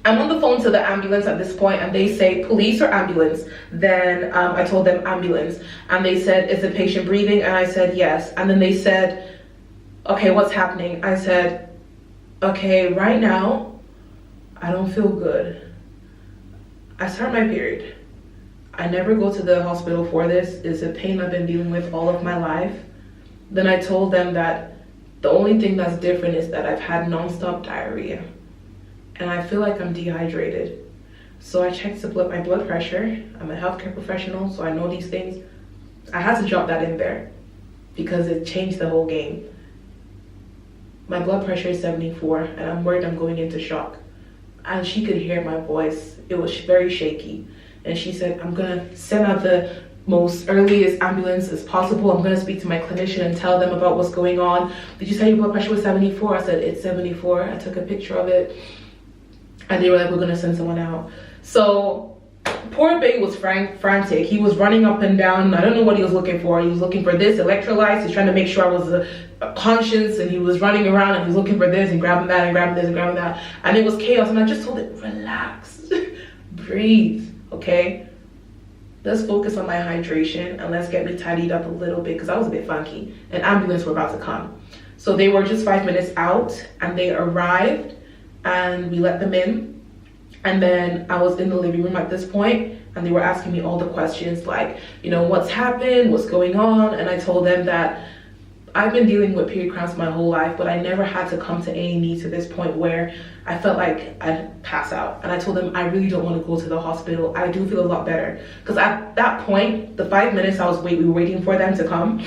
I'm on the phone to the ambulance at this point, and they say police or ambulance. Then I told them ambulance, and they said, is the patient breathing? And I said yes. And then they said, okay, what's happening? I said, okay, right now I don't feel good. I start my period. I never go to the hospital for this. It's a pain I've been dealing with all of my life. Then I told them that the only thing that's different is that I've had nonstop diarrhea. and I feel like I'm dehydrated. So I checked my blood pressure. I'm a healthcare professional, so I know these things. I had to drop that in there because it changed the whole game. My blood pressure is 74, and I'm worried I'm going into shock. And she could hear my voice. It was very shaky. And she said, I'm gonna send out the most earliest ambulance as possible. I'm gonna speak to my clinician and tell them about what's going on. Did you say your blood pressure was 74? I said, it's 74. I took a picture of it. And they were like, we're gonna send someone out. So poor baby was frantic. He was running up and down. I don't know what he was looking for. He was looking for this, electrolytes. He's trying to make sure I was conscious, and he was running around and he was looking for this and grabbing that and grabbing this and grabbing that. And it was chaos. And I just told it, relax, breathe, okay? Let's focus on my hydration and let's get me tidied up a little bit because I was a bit funky. An ambulance were about to come. So they were just 5 minutes out and they arrived and we let them in. And then I was in the living room at this point and they were asking me all the questions like, you know, what's happened, what's going on? And I told them that I've been dealing with period cramps my whole life, but I never had to come to A&E to this point where I felt like I'd pass out. And I told them I really don't want to go to the hospital. I do feel a lot better. Because at that point, the 5 minutes we were waiting for them to come,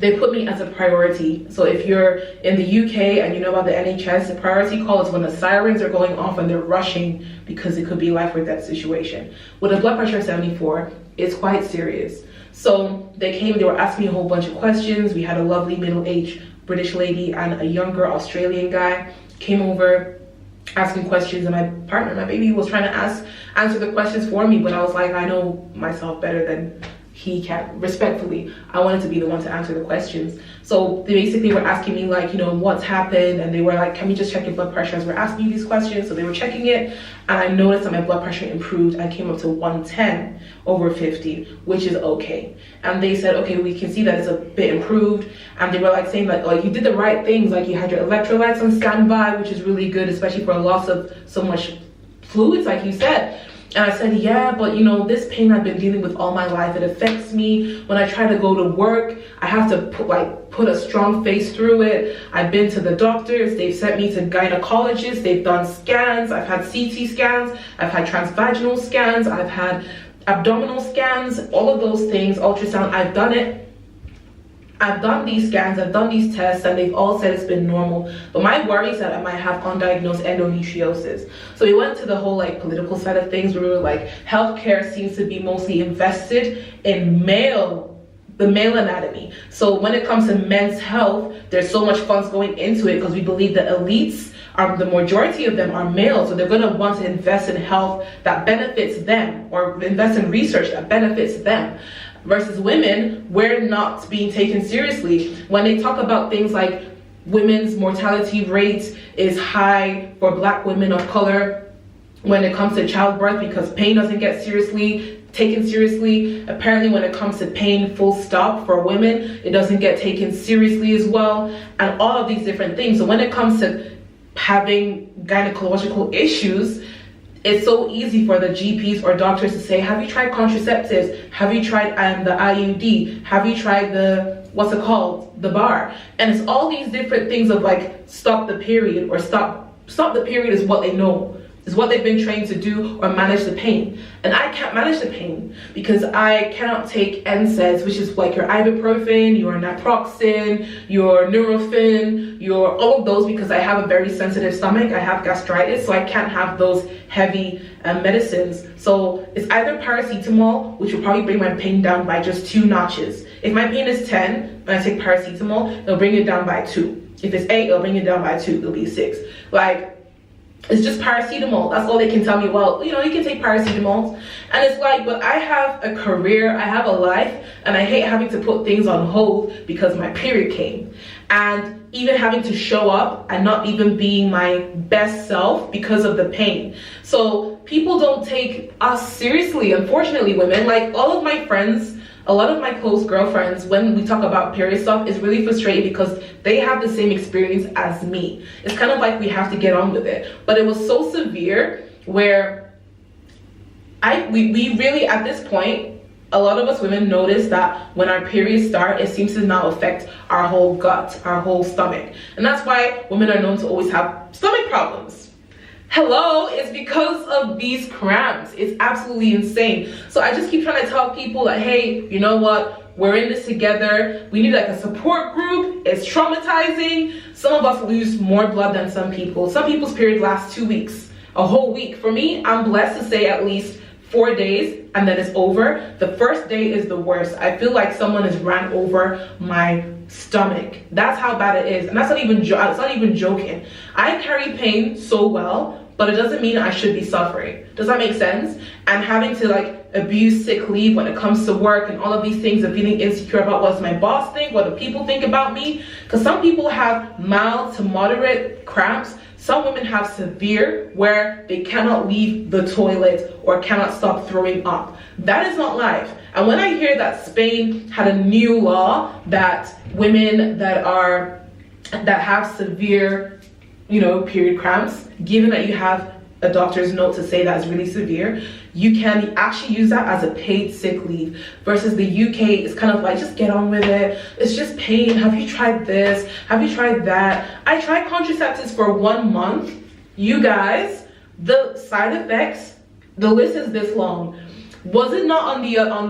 they put me as a priority. So if you're in the UK and you know about the NHS, the priority call is when the sirens are going off and they're rushing because it could be life or death situation. With a blood pressure of 74, it's quite serious. So they came, they were asking me a whole bunch of questions. We had a lovely middle-aged British lady and a younger Australian guy came over asking questions, and my partner, my baby, was trying to answer the questions for me, but I was like, I know myself better than he can. Respectfully, I wanted to be the one to answer the questions. So they basically were asking me like, you know, what's happened, and they were like, can we just check your blood pressure as we're asking you these questions? So they were checking it, and I noticed that my blood pressure improved. I came up to 110 over 50, which is okay. And they said, okay, we can see that it's a bit improved. And they were like saying like, oh, you did the right things, like you had your electrolytes on standby, which is really good, especially for a loss of so much fluids, like you said. And I said, yeah, but you know, this pain I've been dealing with all my life, it affects me. When I try to go to work, I have to put a strong face through it. I've been to the doctors, they've sent me to gynecologists, they've done scans, I've had CT scans, I've had transvaginal scans, I've had abdominal scans, all of those things, ultrasound, I've done it. I've done these scans, I've done these tests, and they've all said it's been normal. But my worry is that I might have undiagnosed endometriosis. So we went to the whole like political side of things where we were like, healthcare seems to be mostly invested in the male anatomy. So when it comes to men's health, there's so much funds going into it because we believe the elites the majority of them are male, so they're going to want to invest in health that benefits them, or invest in research that benefits them. Versus women, we're not being taken seriously. When they talk about things like women's mortality rate is high for Black women of color when it comes to childbirth because pain doesn't get taken seriously. Apparently when it comes to pain full stop for women, it doesn't get taken seriously as well, and all of these different things. So when it comes to having gynecological issues, it's so easy for the GPs or doctors to say, have you tried contraceptives? Have you tried the IUD? Have you tried the, what's it called? The bar. And it's all these different things of like, stop the period, or stop the period is what they know. Is what they've been trained to do, or manage the pain. And I can't manage the pain because I cannot take NSAIDs, which is like your ibuprofen, your naproxen, your Nurofen, your all of those, because I have a very sensitive stomach. I have gastritis, so I can't have those heavy medicines. So it's either paracetamol, which will probably bring my pain down by just 2 notches. If my pain is 10 and I take paracetamol, it'll bring it down by 2. If it's 8, it'll bring it down by 2. It'll be 6. Like, it's just paracetamol. That's all they can tell me. Well, you know, you can take paracetamol. And it's like, but I have a career, I have a life, and I hate having to put things on hold because my period came. And even having to show up and not even being my best self because of the pain. So people don't take us seriously, unfortunately, women. Like all of my friends, a lot of my close girlfriends, when we talk about period stuff, is really frustrating because they have the same experience as me. It's kind of like we have to get on with it. But it was so severe where we really, at this point, a lot of us women notice that when our periods start, it seems to now affect our whole gut, our whole stomach. And that's why women are known to always have stomach problems. Hello, it's because of these cramps. It's absolutely insane. So I just keep trying to tell people that, hey, you know what? We're in this together. We need like a support group. It's traumatizing. Some of us lose more blood than some people. Some people's period lasts 2 weeks, a whole week. For me, I'm blessed to say at least 4 days and then it's over. The first day is the worst. I feel like someone has ran over my stomach. That's how bad it is. And that's not even joking. I carry pain so well, but it doesn't mean I should be suffering. Does that make sense? And having to like abuse sick leave when it comes to work and all of these things of feeling insecure about what my boss think, what the people think about me. Because some people have mild to moderate cramps. Some women have severe where they cannot leave the toilet or cannot stop throwing up. That is not life. And when I hear that Spain had a new law that women that have severe, you know, period cramps, given that you have a doctor's note to say that is really severe, you can actually use that as a paid sick leave, versus the UK is kind of like, just get on with it. It's just pain. Have you tried this? Have you tried that? I tried contraceptives for 1 month. You guys, the side effects, the list is this long. Was it not on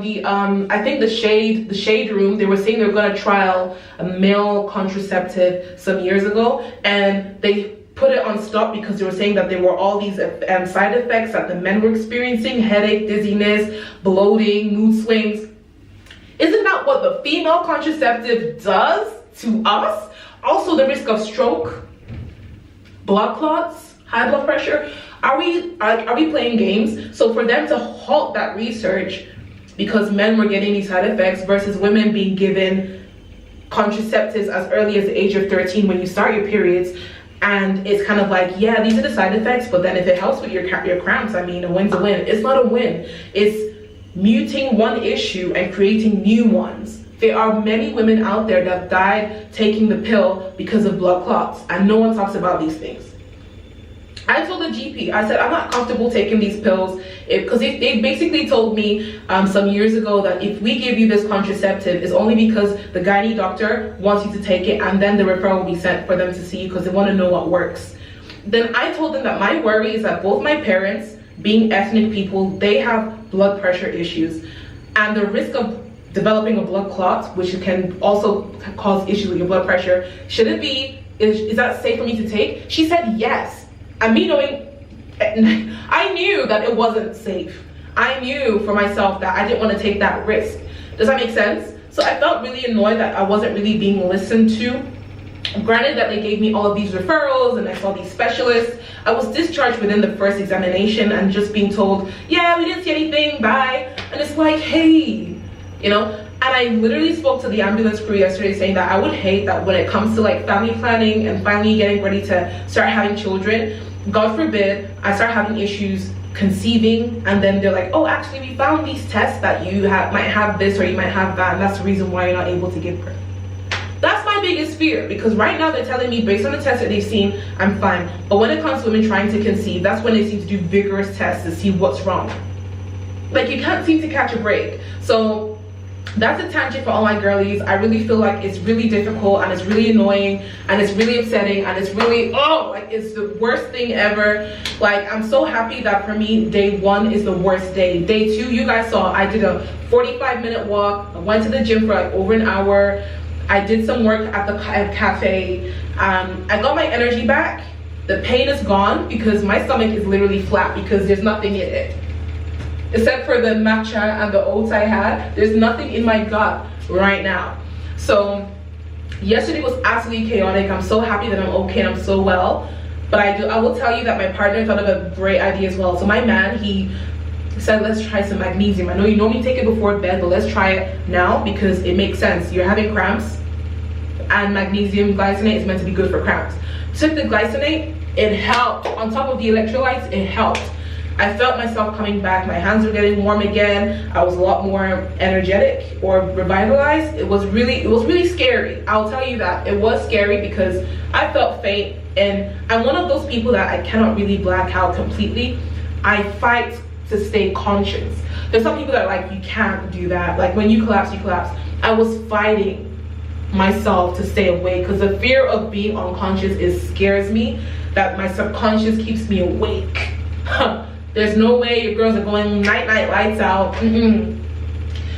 the I think the shade room, they were saying they were going to trial a male contraceptive some years ago, and they put it on stop because they were saying that there were all these side effects that the men were experiencing: headache, dizziness, bloating, mood swings. Isn't that what the female contraceptive does to us? Also the risk of stroke, blood clots, high blood pressure. Are we playing games? So for them to halt that research because men were getting these side effects versus women being given contraceptives as early as the age of 13 when you start your periods, and it's kind of like, yeah, these are the side effects, but then if it helps with your cramps, I mean, a win's a win. It's not a win. It's muting one issue and creating new ones. There are many women out there that died taking the pill because of blood clots, and no one talks about these things. I told the GP, I said, I'm not comfortable taking these pills because they basically told me some years ago that if we give you this contraceptive, it's only because the gynae doctor wants you to take it, and then the referral will be sent for them to see you because they want to know what works. Then I told them that my worry is that both my parents, being ethnic people, they have blood pressure issues, and the risk of developing a blood clot, which can also cause issues with your blood pressure, should it be, is that safe for me to take? She said yes. And me knowing, I knew that it wasn't safe. I knew for myself that I didn't want to take that risk. Does that make sense? So I felt really annoyed that I wasn't really being listened to. Granted that they gave me all of these referrals and I saw these specialists, I was discharged within the first examination and just being told, yeah, we didn't see anything, bye. And it's like, hey, you know. And I literally spoke to the ambulance crew yesterday saying that I would hate that when it comes to like family planning and finally getting ready to start having children, God forbid, I start having issues conceiving, and then they're like, oh, actually we found these tests that you might have this or you might have that, and that's the reason why you're not able to give birth. That's my biggest fear, because right now they're telling me based on the tests that they've seen, I'm fine. But when it comes to women trying to conceive, that's when they seem to do vigorous tests to see what's wrong. Like, you can't seem to catch a break. So that's a tangent for all my girlies. I really feel like it's really difficult and it's really annoying and it's really upsetting and it's really, oh, like it's the worst thing ever. Like, I'm so happy that for me, day 1 is the worst day. Day 2, you guys saw, I did a 45-minute walk. I went to the gym for like over an hour. I did some work at the cafe. I got my energy back. The pain is gone because my stomach is literally flat because there's nothing in it. Except for the matcha and the oats I had, there's nothing in my gut right now. So yesterday was absolutely chaotic. I'm so happy that I'm okay and I'm so well. But I will tell you that my partner thought of a great idea as well. So my man, he said, let's try some magnesium. I know you normally take it before bed, but let's try it now because it makes sense. You're having cramps and magnesium glycinate is meant to be good for cramps. Took the glycinate, it helped. On top of the electrolytes, it helped. I felt myself coming back. My hands were getting warm again. I was a lot more energetic or revitalized. It was really scary. I'll tell you that. It was scary because I felt faint, and I'm one of those people that I cannot really black out completely. I fight to stay conscious. There's some people that are like, you can't do that. Like, when you collapse, you collapse. I was fighting myself to stay awake because the fear of being unconscious scares me. that my subconscious keeps me awake. There's no way your girls are going night lights out.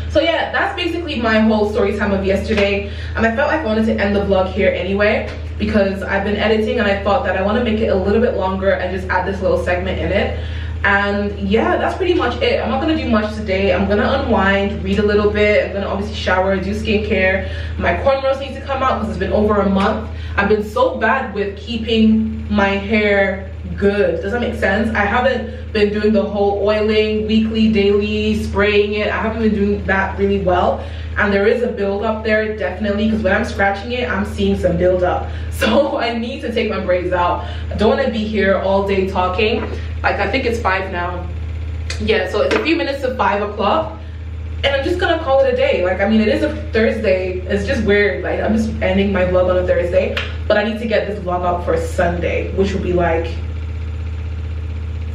So yeah, that's basically my whole story time of yesterday. I felt like I wanted to end the vlog here anyway, because I've been editing and I thought that I want to make it a little bit longer and just add this little segment in it. And yeah, that's pretty much it. I'm not gonna do much today. I'm gonna unwind, read a little bit. I'm gonna obviously shower, do skincare. My cornrows need to come out because it's been over a month. I've been so bad with keeping my hair good. Does that make sense? I haven't been doing the whole oiling, weekly, daily, spraying it. I haven't been doing that really well. And there is a build up there, definitely, because when I'm scratching it, I'm seeing some build up. So I need to take my braids out. I don't want to be here all day talking. Like, I think it's 5 now. Yeah, so it's a few minutes to 5 o'clock. And I'm just gonna call it a day. Like, I mean, it is a Thursday. It's just weird. Like, I'm just ending my vlog on a Thursday. But I need to get this vlog up for Sunday, which will be like,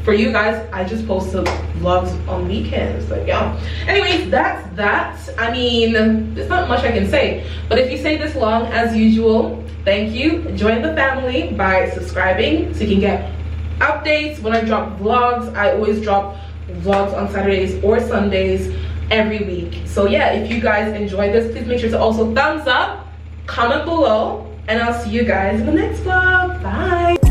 for you guys, I just post the vlogs on weekends. Like, yeah. Anyways, that's that. I mean, there's not much I can say. But if you stay this long, as usual, thank you. Join the family by subscribing so you can get updates when I drop vlogs. I always drop vlogs on Saturdays or Sundays every week. So yeah, if you guys enjoyed this, please make sure to also thumbs up, comment below, and I'll see you guys in the next vlog. Bye.